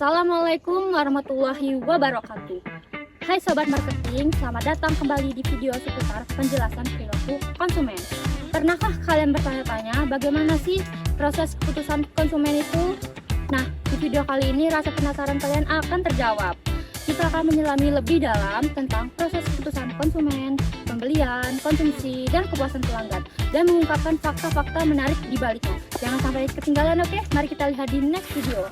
Assalamualaikum warahmatullahi wabarakatuh. Hai Sobat Marketing, selamat datang kembali di video seputar penjelasan perilaku konsumen. Pernahkah kalian bertanya-tanya bagaimana sih proses keputusan konsumen itu? Nah, di video kali ini rasa penasaran kalian akan terjawab. Kita akan menyelami lebih dalam tentang proses keputusan konsumen, pembelian, konsumsi, dan kepuasan pelanggan, dan mengungkapkan fakta-fakta menarik di baliknya. Jangan sampai ketinggalan, oke? Mari kita lihat di next video.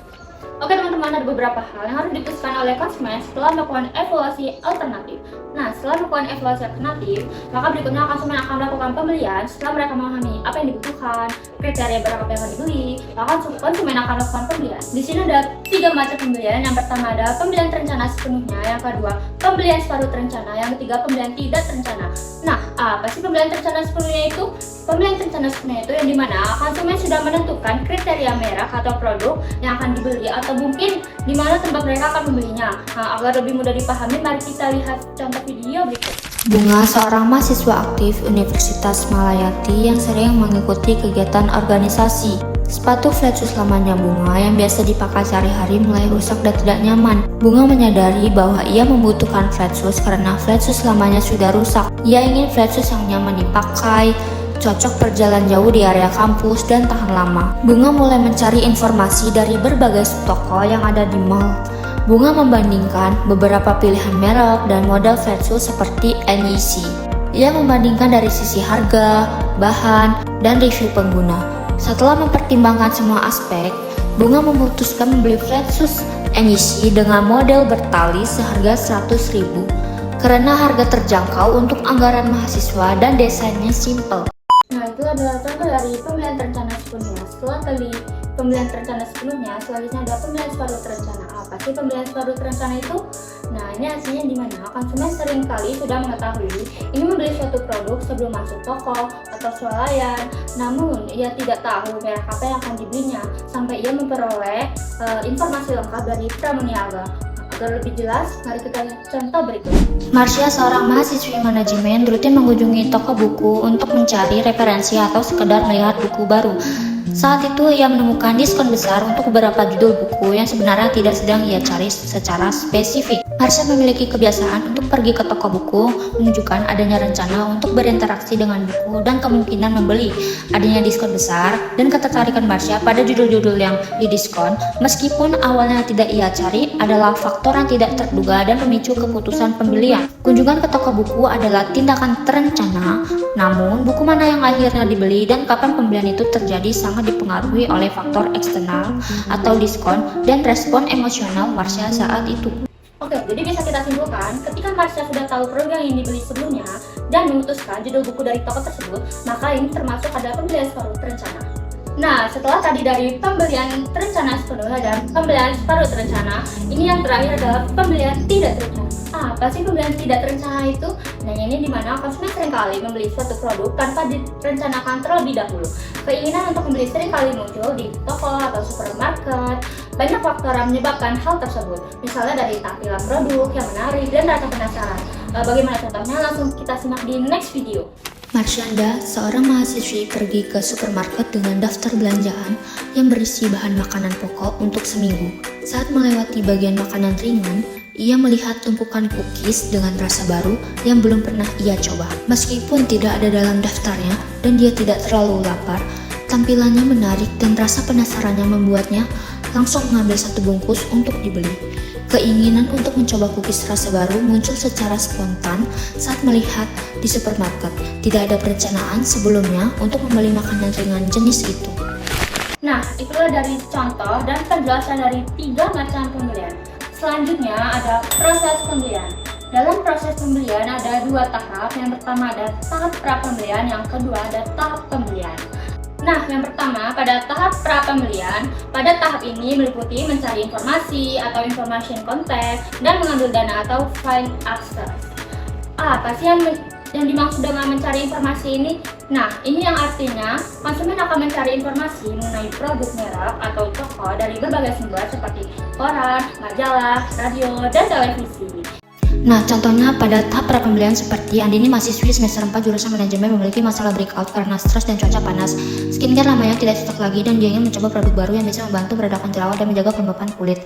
Oke teman-teman, ada beberapa hal yang harus diputuskan oleh konsumen setelah melakukan evaluasi alternatif. Nah, setelah melakukan evaluasi alternatif, maka berikutnya konsumen akan melakukan pembelian setelah mereka memahami apa yang dibutuhkan, kriteria barang apa yang akan dibeli, maka konsumen akan melakukan pembelian. Di sini ada 3 macam pembelian. Yang pertama ada pembelian terencana sepenuhnya, yang kedua pembelian separuh terencana, yang ketiga pembelian tidak terencana. Nah, apa sih pembelian terencana sepenuhnya itu? Pembelian terencana sepenuhnya itu yang dimana konsumen sudah menentukan kriteria merek atau produk yang akan dibeli atau mungkin di mana tempat mereka akan membelinya. Nah, agar lebih mudah dipahami, mari kita lihat contoh video berikut. Bunga seorang mahasiswa aktif Universitas Malayati yang sering mengikuti kegiatan organisasi. Sepatu flat shoes lamanya Bunga yang biasa dipakai sehari-hari mulai rusak dan tidak nyaman. Bunga menyadari bahwa ia membutuhkan flat shoes karena flat shoes lamanya sudah rusak. Ia ingin flat shoes yang nyaman dipakai, cocok perjalanan jauh di area kampus, dan tahan lama. Bunga mulai mencari informasi dari berbagai toko yang ada di mall. Bunga membandingkan beberapa pilihan merek dan model flat shoes seperti NEC. Ia membandingkan dari sisi harga, bahan, dan review pengguna. Setelah mempertimbangkan semua aspek, Bunga memutuskan membeli flat shoes NEC dengan model bertali seharga 100.000 karena harga terjangkau untuk anggaran mahasiswa dan desainnya simple. Nah, itu adalah contoh dari pembelian terencana sepenuhnya. Setelah tadi pembelian terencana sepenuhnya, selanjutnya ada pembelian separuh terencana. Apa sih pembelian separuh terencana itu? Nah, ini hasilnya di mana konsumen seringkali sudah mengetahui ini membeli suatu produk sebelum masuk toko atau swalayan, namun ia tidak tahu merek apa yang akan dibelinya sampai ia memperoleh informasi lengkap dari pramuniaga. Agar lebih jelas, mari kita lihat contoh berikut. Marsha, seorang mahasiswi manajemen, rutin mengunjungi toko buku untuk mencari referensi atau sekedar melihat buku baru. Saat itu ia menemukan diskon besar untuk beberapa judul buku yang sebenarnya tidak sedang ia cari secara spesifik. Marsha memiliki kebiasaan untuk pergi ke toko buku, menunjukkan adanya rencana untuk berinteraksi dengan buku dan kemungkinan membeli. Adanya diskon besar dan ketertarikan Marsha pada judul-judul yang didiskon, meskipun awalnya tidak ia cari, adalah faktor yang tidak terduga dan memicu keputusan pembelian. Kunjungan ke toko buku adalah tindakan terencana, namun buku mana yang akhirnya dibeli dan kapan pembelian itu terjadi sangat dipengaruhi oleh faktor eksternal atau diskon dan respon emosional Marsha saat itu. Oke, jadi bisa kita simpulkan, ketika Marsha sudah tahu produk yang dibeli sebelumnya dan memutuskan judul buku dari toko tersebut, maka ini termasuk ada pembelian separuh terencana. Nah, setelah tadi dari pembelian terencana sepenuhnya dan pembelian separuh terencana, ini yang terakhir adalah pembelian tidak terencana. Apa sih pembelian tidak terencana itu? Nah, ini dimana konsumen seringkali membeli suatu produk tanpa direncanakan terlebih dahulu. Keinginan untuk membeli seringkali muncul di toko atau supermarket. Banyak faktor yang menyebabkan hal tersebut, misalnya dari tampilan produk yang menarik dan rasa penasaran. Bagaimana contohnya? Langsung kita simak di next video. Marshanda, seorang mahasiswi, pergi ke supermarket dengan daftar belanjaan yang berisi bahan makanan pokok untuk seminggu. Saat melewati bagian makanan ringan, ia melihat tumpukan cookies dengan rasa baru yang belum pernah ia coba. Meskipun tidak ada dalam daftarnya dan dia tidak terlalu lapar, tampilannya menarik dan rasa penasarannya membuatnya langsung mengambil satu bungkus untuk dibeli. Keinginan untuk mencoba cookies rasa baru muncul secara spontan saat melihat di supermarket. Tidak ada perencanaan sebelumnya untuk membeli makanan ringan jenis itu. Nah, itulah dari contoh dan penjelasan dari 3 macam pembelian. Selanjutnya ada proses pembelian. Dalam proses pembelian ada 2 tahap. Yang pertama ada tahap pra-pembelian, yang kedua ada tahap pembelian. Nah, yang pertama pada tahap pra-pembelian, pada tahap ini meliputi mencari informasi atau information contact dan mengambil dana atau find access. Apa sih yang dimaksud dengan mencari informasi ini? Nah, ini yang artinya konsumen akan mencari informasi mengenai produk merek atau toko dari berbagai sumber seperti koran, majalah, radio, dan televisi. Nah, contohnya pada tahap pra-pembelian seperti Andini, mahasiswi semester 4 jurusan manajemen, memiliki masalah breakout karena stres dan cuaca panas. Skincare lamanya tidak cocok lagi dan dia ingin mencoba produk baru yang bisa membantu meredakan jerawat dan menjaga kelembapan kulit.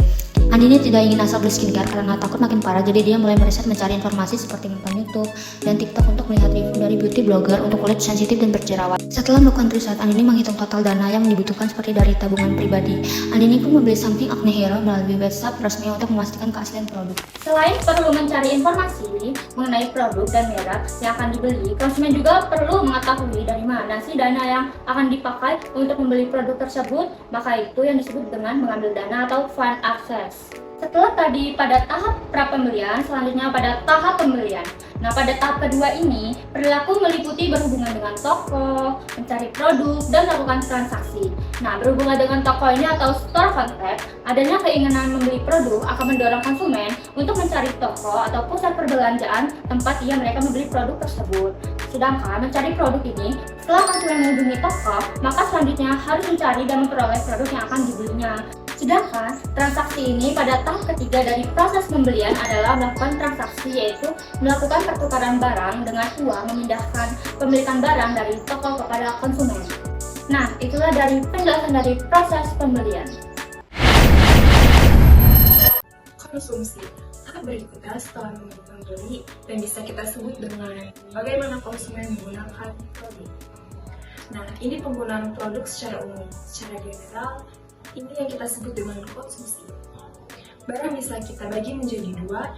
Andini tidak ingin asal beli skincare karena takut makin parah, jadi dia mulai meriset mencari informasi seperti nonton YouTube dan TikTok untuk melihat review dari beauty blogger untuk kulit sensitif dan berjerawat. Setelah melakukan riset, Andini menghitung total dana yang dibutuhkan seperti dari tabungan pribadi. Andini pun membeli samping Acne Hero melalui website resmi untuk memastikan keaslian produk. Selain perlu mencari informasi mengenai produk dan merek yang akan dibeli, konsumen juga perlu mengetahui dari mana sih dana yang akan dipakai untuk membeli produk tersebut, maka itu yang disebut dengan mengambil dana atau fund access. Setelah tadi pada tahap pra-pembelian, selanjutnya pada tahap pembelian. Nah, pada tahap kedua ini, perilaku meliputi berhubungan dengan toko, mencari produk, dan melakukan transaksi. Nah, berhubungan dengan toko ini atau store contact, adanya keinginan membeli produk akan mendorong konsumen untuk mencari toko atau pusat perbelanjaan tempat mereka membeli produk tersebut. Sedangkan mencari produk ini, setelah konsumen mengunjungi toko, maka selanjutnya harus mencari dan memperoleh produk yang akan dibelinya. Sedangkan transaksi ini pada tahap ketiga dari proses pembelian adalah melakukan transaksi, yaitu melakukan pertukaran barang dengan uang, memindahkan pemilikan barang dari toko kepada konsumen. Nah, itulah dari penjelasan dari proses pembelian. Konsumsi. Tahap berikutnya setelah membeli dan bisa kita sebut dengan bagaimana konsumen menggunakan produk. Nah, ini penggunaan produk secara umum, secara general. Ini yang kita sebut dengan konsumsi. Barang bisa kita bagi menjadi dua,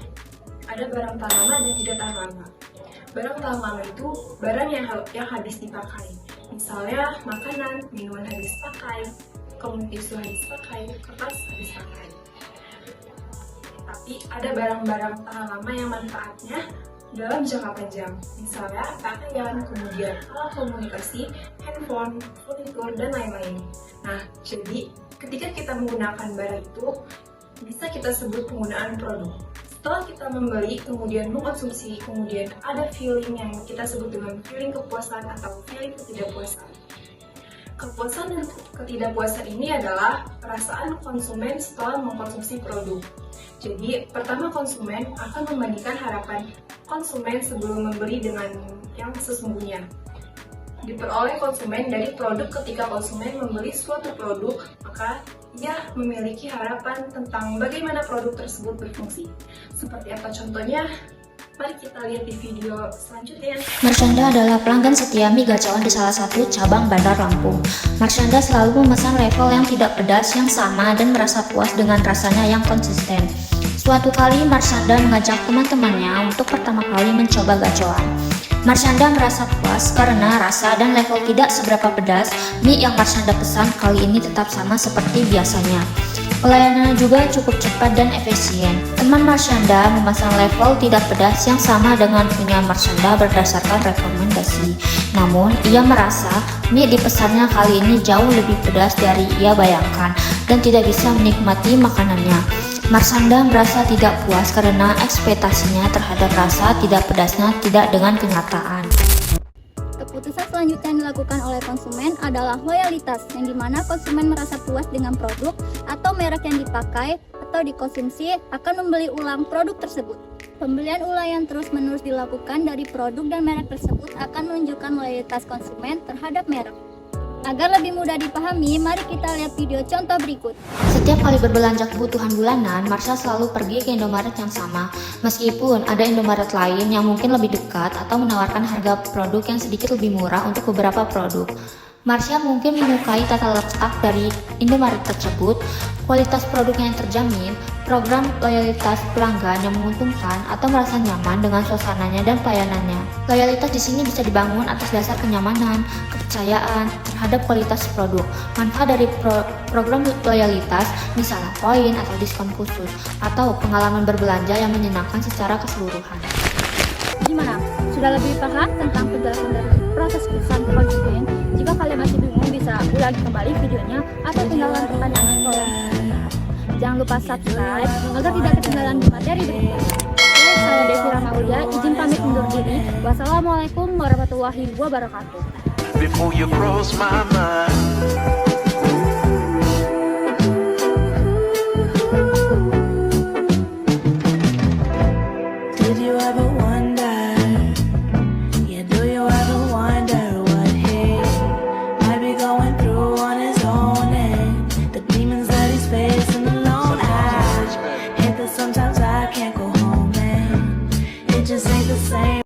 ada barang tahan lama dan tidak tahan lama. Barang tahan lama itu barang yang habis dipakai. Misalnya makanan, minuman habis pakai, kemudian tisu habis pakai, kertas habis pakai. Tapi ada barang-barang tahan lama yang manfaatnya dalam jangka panjang. Misalnya pakaian, kemudian alat komunikasi, handphone, furnitur, dan lain-lain. Nah, jadi ketika kita menggunakan barang itu, bisa kita sebut penggunaan produk. Setelah kita membeli, kemudian mengkonsumsi, kemudian ada feeling yang kita sebut dengan feeling kepuasan atau feeling ketidakpuasan. Kepuasan dan ketidakpuasan ini adalah perasaan konsumen setelah mengkonsumsi produk. Jadi, pertama konsumen akan membandingkan harapan konsumen sebelum membeli dengan yang sesungguhnya. Diperoleh konsumen dari produk. Ketika konsumen membeli suatu produk, maka ia memiliki harapan tentang bagaimana produk tersebut berfungsi. Seperti apa contohnya? Mari kita lihat di video selanjutnya. Marshanda adalah pelanggan setia mie gacawan di salah satu cabang Bandar Lampung. Marshanda selalu memesan level yang tidak pedas yang sama dan merasa puas dengan rasanya yang konsisten. Suatu kali Marshanda mengajak teman-temannya untuk pertama kali mencoba gacoan. Marshanda merasa puas karena rasa dan level tidak seberapa pedas. Mie yang Marshanda pesan kali ini tetap sama seperti biasanya. Pelayanannya juga cukup cepat dan efisien. Teman Marshanda memasang level tidak pedas yang sama dengan punya Marshanda berdasarkan rekomendasi. Namun, ia merasa mie dipesannya kali ini jauh lebih pedas dari ia bayangkan dan tidak bisa menikmati makanannya. Marshanda merasa tidak puas karena ekspektasinya terhadap rasa tidak pedasnya tidak dengan kenyataan. Keputusan selanjutnya yang dilakukan oleh konsumen adalah loyalitas, yang dimana konsumen merasa puas dengan produk atau merek yang dipakai atau dikonsumsi akan membeli ulang produk tersebut. Pembelian ulang yang terus-menerus dilakukan dari produk dan merek tersebut akan menunjukkan loyalitas konsumen terhadap merek. Agar lebih mudah dipahami, mari kita lihat video contoh berikut. Setiap kali berbelanja kebutuhan bulanan, Marsha selalu pergi ke Indomaret yang sama. Meskipun ada Indomaret lain yang mungkin lebih dekat atau menawarkan harga produk yang sedikit lebih murah untuk beberapa produk. Marsha mungkin menyukai tata letak dari Indomaret tersebut, kualitas produknya yang terjamin, program loyalitas pelanggan yang menguntungkan, atau merasa nyaman dengan suasananya dan pelayanannya. Loyalitas di sini bisa dibangun atas dasar kenyamanan, kepercayaan terhadap kualitas produk. Manfaat dari program loyalitas, misalnya poin atau diskon khusus, atau pengalaman berbelanja yang menyenangkan secara keseluruhan. Gimana? Sudah lebih paham tentang penjelasan dari proses pesan ke konsumen? Jika kalian masih bingung, bisa ulangi kembali videonya atau tinggalkan pertanyaan di kolom. Jangan lupa subscribe agar tidak ketinggalan materi berikutnya. Saya Devi Ramaulia, izin pamit undur diri. Wassalamualaikum warahmatullahi wabarakatuh. Before you cross my mind